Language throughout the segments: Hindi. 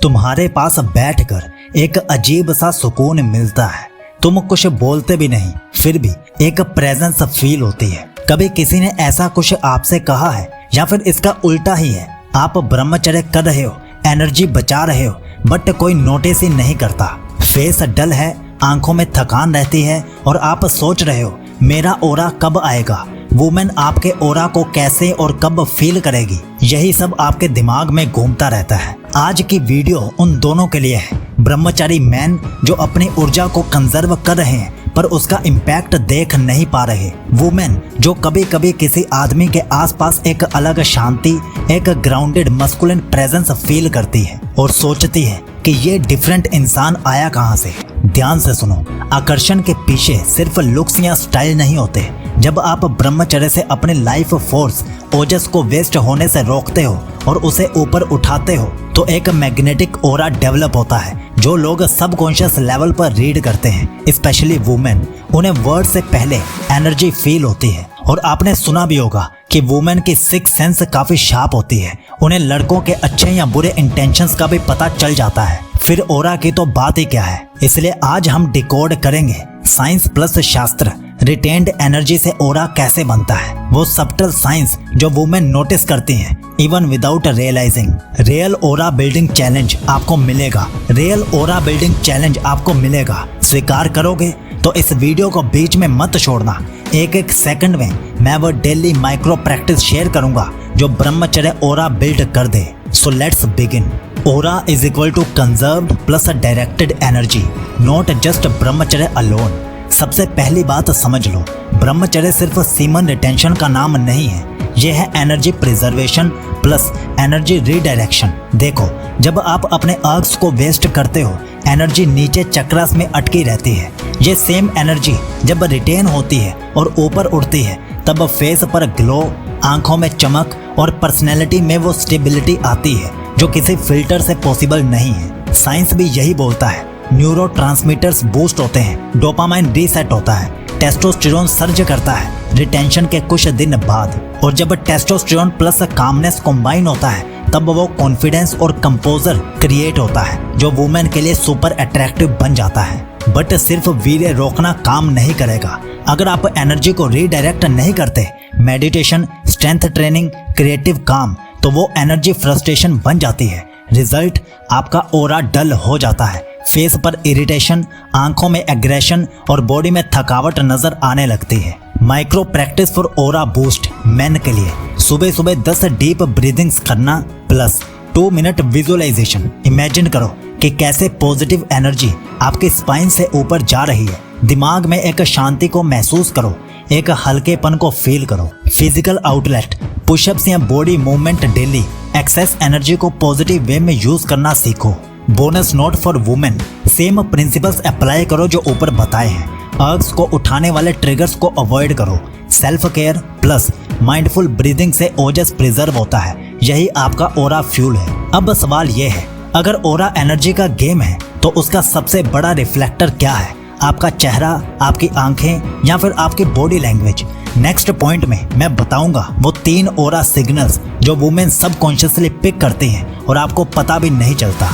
तुम्हारे पास बैठकर एक अजीब सा सुकून मिलता है। तुम कुछ बोलते भी नहीं, फिर भी एक प्रेजेंस फील होती है। कभी किसी ने ऐसा कुछ आपसे कहा है या फिर इसका उल्टा ही है? आप ब्रह्मचर्य कर रहे हो, एनर्जी बचा रहे हो, बट कोई नोटिस ही नहीं करता। फेस डल है, आंखों में थकान रहती है और आप सोच रहे हो मेरा ओरा कब आएगा। वुमेन आपके ओरा को कैसे और कब फील करेगी, यही सब आपके दिमाग में घूमता रहता है। आज की वीडियो उन दोनों के लिए है, ब्रह्मचारी मैन जो अपनी ऊर्जा को कंजर्व कर रहे हैं पर उसका इम्पैक्ट देख नहीं पा रहे। वुमेन जो कभी कभी किसी आदमी के आसपास एक अलग शांति, एक ग्राउंडेड मस्कुलिन प्रेजेंस फील करती है और सोचती है कि ये डिफरेंट इंसान आया कहाँ से। ध्यान से सुनो, आकर्षण के पीछे सिर्फ लुक्स या स्टाइल नहीं होते। जब आप ब्रह्मचर्य से अपने लाइफ फोर्स ओजस को वेस्ट होने से रोकते हो और उसे ऊपर उठाते हो तो एक मैग्नेटिक ओरा डेवलप होता है जो लोग सबकॉन्शियस लेवल पर रीड करते हैं। स्पेशली वुमेन, उन्हें वर्ड से पहले एनर्जी फील होती है। और आपने सुना भी होगा कि वुमेन की सिक्स सेंस काफी शार्प होती है। उन्हें लड़कों के अच्छे या बुरे इंटेंशंस का भी पता चल जाता है, फिर ओरा की तो बात ही क्या है। इसलिए आज हम डिकोड करेंगे साइंस प्लस शास्त्र, रिटेन्ड एनर्जी से ओरा कैसे बनता है, वो सब्टल साइंस जो वुमेन नोटिस करती हैं इवन विदाउट रियलाइजिंग। रियल ओरा बिल्डिंग चैलेंज आपको मिलेगा, रियल ओरा बिल्डिंग चैलेंज आपको मिलेगा। स्वीकार करोगे तो इस वीडियो को बीच में मत छोड़ना। एक एक सेकंड में मैं वो डेली माइक्रो प्रैक्टिस शेयर करूंगा जो ब्रह्मचर्य ओरा बिल्ड कर दे। So let's begin. Aura is equal to conserved plus directed energy, not just brahmacharya alone. सबसे पहली बात समझ लो, ब्रह्मचर्य सिर्फ सीमन रिटेंशन का नाम नहीं है, यह है energy preservation plus energy redirection. देखो, जब आप अपने अर्ब्स को वेस्ट करते हो, एनर्जी नीचे चक्रास में अटकी रहती है। ये सेम एनर्जी जब रिटेन होती है और ऊपर उड़ती है तब फेस पर ग्लो, आंखों में चमक और पर्सनैलिटी में वो स्टेबिलिटी आती है जो किसी फिल्टर से पॉसिबल नहीं है। साइंस भी यही बोलता है, न्यूरोट्रांसमीटर्स बूस्ट होते हैं, डोपामाइन रीसेट होता है, टेस्टोस्टेरोन सर्ज करता है रिटेंशन के कुछ दिन बाद। और जब टेस्टोस्टेरोन प्लस कामनेस कंबाइन होता है तब वो कॉन्फिडेंस और कंपोजर क्रिएट होता है जो वुमेन के लिए सुपर अट्रैक्टिव बन जाता है। बट सिर्फ वीर्य रोकना काम नहीं करेगा। अगर आप एनर्जी को रीडायरेक्ट नहीं करते, मेडिटेशन, स्ट्रेंथ ट्रेनिंग, क्रिएटिव काम, तो वो एनर्जी फ्रस्ट्रेशन बन जाती है। रिजल्ट, आपका ओरा डल हो जाता है, फेस पर इरिटेशन, आंखों में एग्रेशन और बॉडी में थकावट नजर आने लगती है। Micro practice for aura boost main के लिए सुबह सुबह 10 डीप ब्रीदिंग्स करना प्लस 2 मिनट विजुअलाइजेशन। इमेजिन करो कि कैसे पॉजिटिव एनर्जी आपके स्पाइन से ऊपर जा रही है। दिमाग में एक शांति को महसूस करो, एक हल्केपन को फील करो। फिजिकल आउटलेट, पुशअप्स या body movement daily. Excess energy को पॉजिटिव वे में यूज करना सीखो। Bonus note for women, same principles apply करो जो ऊपर बताए हैं। अर्ग्स को उठाने वाले ट्रिगर्स को अवॉइड करो। Self care plus mindful breathing से ओजस प्रिजर्व होता है, यही आपका ओरा फ्यूल है। अब सवाल ये है, अगर ओरा एनर्जी का गेम है तो उसका सबसे बड़ा रिफ्लेक्टर क्या है? आपका चेहरा, आपकी आंखें या फिर आपकी बॉडी लैंग्वेज? नेक्स्ट पॉइंट में मैं बताऊंगा वो 3 ओरा सिग्नल्स जो वुमेन सबकॉन्शियसली पिक करती हैं और आपको पता भी नहीं चलता।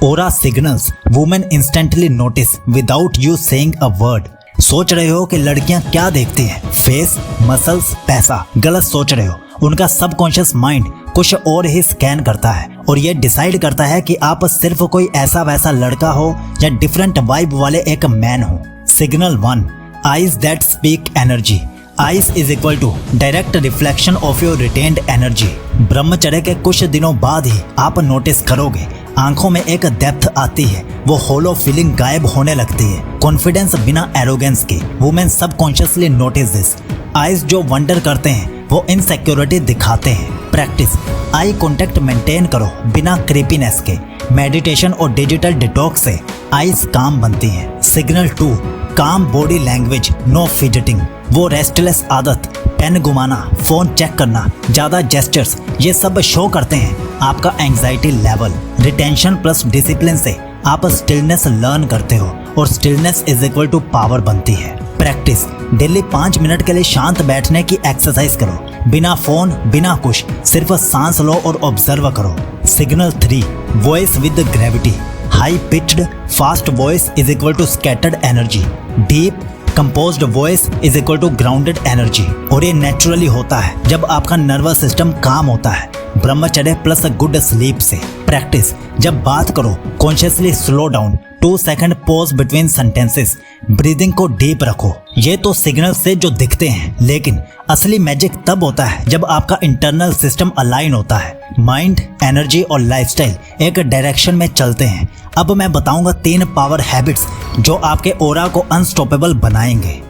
Aura signals women instantly notice without you saying a word. सोच रहे हो कि लड़कियां क्या देखती हैं? फेस, मसल्स, पैसा? गलत सोच रहे हो। उनका सबकॉन्शियस माइंड कुछ और ही स्कैन करता है और ये डिसाइड करता है कि आप सिर्फ कोई ऐसा वैसा लड़का हो या डिफरेंट वाइब वाले एक मैन हो। Signal 1, eyes that speak energy. Eyes is equal to direct reflection of your retained energy. Brahmacharya के कुछ दिनों बाद ही आप नोटिस करोगे आंखों में एक डेप्थ आती है, वो होलो फीलिंग गायब होने लगती है, कॉन्फिडेंस बिना एरोगेंस के। Women subconsciously notice this. Eyes जो वंडर करते हैं वो इनसिक्योरिटी दिखाते हैं। प्रैक्टिस, आई कांटेक्ट मेंटेन करो बिना क्रीपीनेस के। मेडिटेशन और डिजिटल डिटॉक्स से आइज काम बनती हैं। Signal 2, calm body language, no fidgeting. वो रेस्टलेस आदत, पेन घुमाना, फोन चेक करना, ज्यादा जेस्चर्स, ये सब शो करते हैं आपका anxiety level. Retention plus discipline से आप स्टिलनेस लर्न करते हो और stillness is equal to power बनती है। प्रैक्टिस, डेली 5 मिनट के लिए शांत बैठने की एक्सरसाइज करो, बिना फोन बिना कुछ, सिर्फ सांस लो और ऑब्जर्व करो। Signal 3, voice with gravity. High pitched fast voice is equal to scattered energy, deep composed voice is equal to grounded energy. और ये नेचुरली होता है जब आपका नर्वस सिस्टम काम होता है, ब्रह्मचर्य प्लस गुड स्लीप से। प्रैक्टिस, जब बात करो consciously slow down, 2 second pause between sentences, breathing को डीप रखो। ये तो सिग्नल से जो दिखते हैं, लेकिन असली मैजिक तब होता है जब आपका इंटरनल सिस्टम अलाइन होता है, माइंड, एनर्जी और लाइफस्टाइल एक डायरेक्शन में चलते हैं। अब मैं बताऊंगा 3 पावर हैबिट्स जो आपके ऑरा को अनस्टॉपेबल बनाएंगे।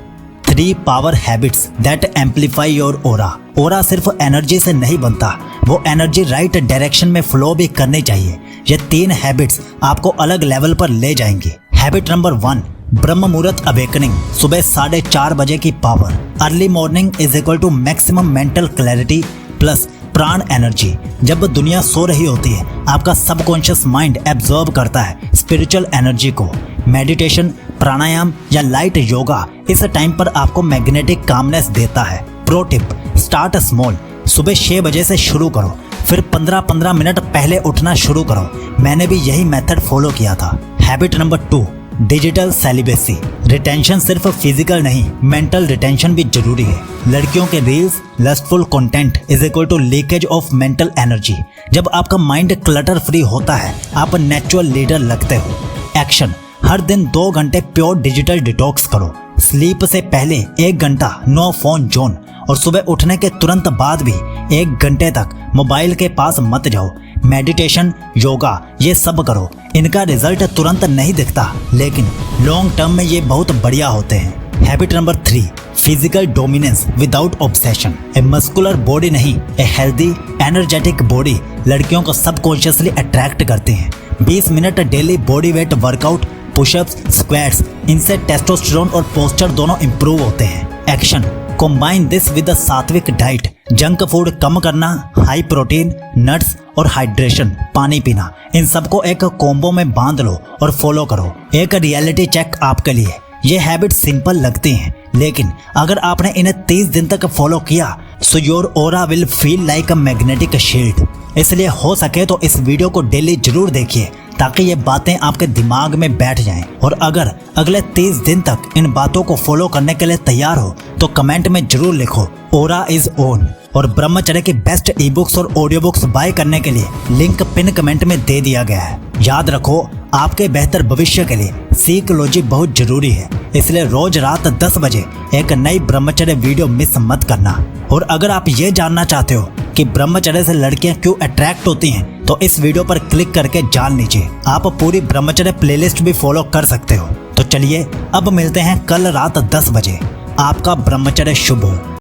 3 power habits that amplify your aura. Aura सिर्फ एनर्जी से नहीं बनता, वो एनर्जी राइट डायरेक्शन में फ्लो भी करनी चाहिए। ये 3 हैबिट्स आपको अलग लेवल पर ले जाएंगी। हैबिट नंबर 1, ब्रह्म मुहूर्त अवेकनिंग। सुबह 4:30 बजे की power. Early morning is equal to maximum mental clarity plus prana energy. जब दुनिया सो रही होती है, आपका सबकॉन्शियस माइंड एब्जॉर्ब करता है स्पिरिचुअल एनर्जी को। मेडिटेशन, प्राणायाम या लाइट योगा इस टाइम पर आपको मैग्नेटिक कामनेस देता है। Pro tip, start small. सुबह 6 बजे से शुरू करो, फिर 15-15 मिनट पहले उठना शुरू करो। मैंने भी यही मेथड फॉलो किया था। Habit number 2, digital celibacy. Retention सिर्फ फिजिकल नहीं, मेंटल रिटेंशन भी जरूरी है। लड़कियों के reels, lustful content is equal to leakage of mental energy. जब आपका माइंड क्लटर फ्री होता है, आप नेचुरल लीडर लगते हो। एक्शन, हर दिन 2 घंटे प्योर डिजिटल डिटॉक्स करो। स्लीप से पहले 1 घंटा नो फोन जोन, और सुबह उठने के तुरंत बाद भी 1 घंटे तक मोबाइल के पास मत जाओ। मेडिटेशन, योगा ये सब करो। इनका रिजल्ट तुरंत नहीं दिखता, लेकिन लॉन्ग टर्म में ये बहुत बढ़िया होते हैं। Habit number 3, physical dominance without obsession. A muscular body नहीं, ए हेल्दी एनर्जेटिक बॉडी लड़कियों को सबकॉन्शियसली अट्रैक्ट करते हैं। 20 minute daily body weight workout, pushups, squats, इनसे टेस्टोस्टेरोन और पोस्चर दोनों इंप्रूव होते हैं। एक्शन, कंबाइन दिस विद सात्विक डाइट। जंक फूड कम करना, हाई प्रोटीन, नट्स और हाइड्रेशन, पानी पीना, इन सबको एक कॉम्बो में बांध लो और फॉलो करो। एक रियलिटी चेक आपके लिए, ये हैबिट सिंपल लगती हैं, लेकिन अगर आपने इन्हें 30 दिन तक फॉलो किया, so your aura will feel like a magnetic shield. इसलिए हो सके तो इस वीडियो को डेली जरूर देखिए, ताकि ये बातें आपके दिमाग में बैठ जाएं। और अगर अगले 30 दिन तक इन बातों को फॉलो करने के लिए तैयार हो, तो कमेंट में जरूर लिखो ऑरा इज ऑन। और ब्रह्मचर्य की बेस्ट ई बुक्स और ऑडियो बुक्स बाय करने के लिए लिंक पिन कमेंट में दे दिया गया है। याद रखो, आपके बेहतर भविष्य के लिए साइकोलॉजी बहुत जरूरी है, इसलिए रोज रात 10 बजे एक नई ब्रह्मचर्य वीडियो मिस मत करना। और अगर आप ये जानना चाहते हो कि ब्रह्मचर्य से लड़कियां क्यों अट्रैक्ट होती हैं, तो इस वीडियो पर क्लिक करके जान लीजिए। आप पूरी ब्रह्मचर्य प्लेलिस्ट भी फॉलो कर सकते हो। तो चलिए अब मिलते हैं कल रात 10 बजे। आपका ब्रह्मचर्य शुभ हो।